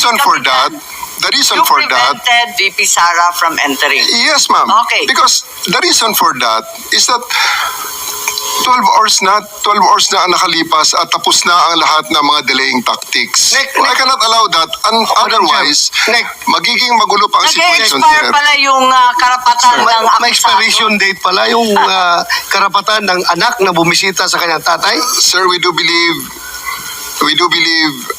reason for that, You prevented VP Sara from entering. yes ma'am. Okay. Because the reason for that is that 12 hours na ang nakalipas at tapos na ang lahat ng mga delaying tactics. Nick, I cannot allow that. Otherwise, Nick, magiging magulo pa ang situation, Nag-expire sir. pala yung karapatan ng may akusado. expiration date pala yung karapatan ng anak na bumisita sa kanyang tatay. Sir, we do believe,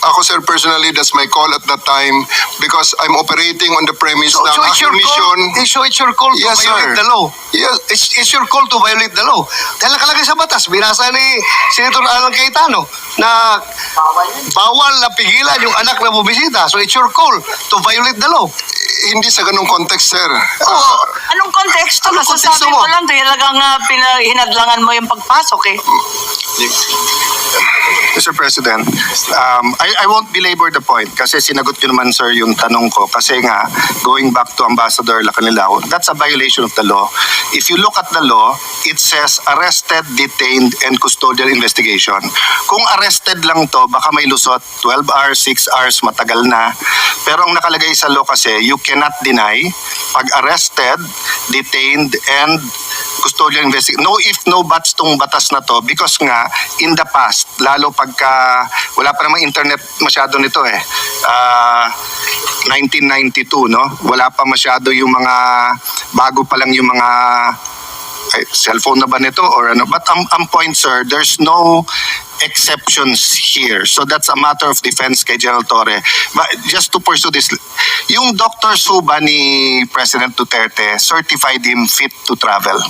ako sir personally, that's my call at that time because I'm operating on the premise So, ng so it's your aking mission. call. So it's your call to Yes, violate sir. the law. Yes, It's your call to violate the law. Dahil nakalagay sa batas, binasa ni Senator Alan Cayetano na bawal na pigilan yung anak na bumisita. So it's your call to violate the law. hindi sa ganung context, sir. Anong konteksto? Anong konteksto Masasabi mo? mo lang, talagang hinadlangan mo yung pagpasok eh. Mr. President, I won't belabor the point kasi sinagot ko naman, sir, yung tanong ko. Kasi nga, going back to Ambassador Lacanilao, that's a violation of the law. If you look at the law, it says arrested, detained, and custodial investigation. Kung arrested lang to, baka may lusot, 12 hours, 6 hours, matagal na. Pero ang nakalagay sa law kasi, you cannot deny pag arrested, detained, and custodial investigation. No if, no buts tong batas na to because nga, in the past, lalo pagka wala pa namang internet masyado nito 1992, no? Wala pa masyado yung mga, bago pa lang yung mga cellphone na ba nito or ano. But ang point, sir, there's no exceptions here. So that's a matter of defense kay General Torre. But just to pursue this, yung Dr. Suba ni President Duterte certified him fit to travel.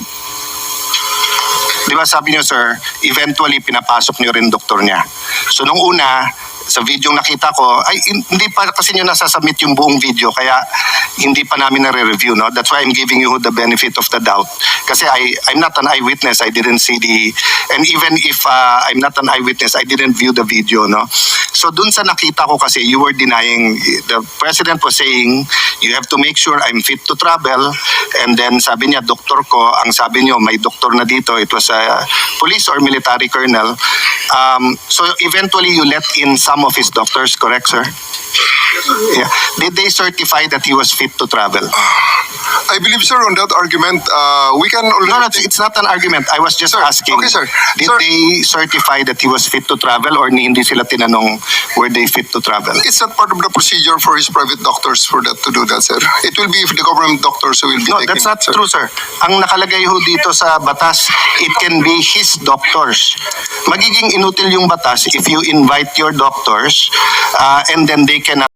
Di ba sabi niyo, sir, eventually pinapasok niyo rin doktor niya. So nung una, sa video nakita ko, ay hindi pa kasi niyo nasasubmit yung buong video kaya hindi pa namin nare-review, no? That's why I'm giving you the benefit of the doubt. Kasi I'm not an eyewitness, I didn't see and even if I'm not an eyewitness, I didn't view the video, no? So dun sa nakita ko kasi, you were denying, the President was saying, you have to make sure I'm fit to travel, and then sabi niya, doktor ko, ang sabi niyo, may doktor na dito, it was a police or military colonel. So eventually you let in some of his doctors, correct, sir? Yeah. Did they certify that he was fit to travel? I believe, sir, on that argument, we can already... No, it's not an argument. I was just asking. Okay, sir. Did Sir, they certify that he was fit to travel or hindi sila tinanong were they fit to travel? it's not part of the procedure for his private doctors for that to do that, sir. It will be if the government doctors who will be No, taking that's not it, sir. true, sir. Ang nakalagay ho dito sa batas, it can be his doctors. Magiging inutil yung batas if you invite your doctors and then they cannot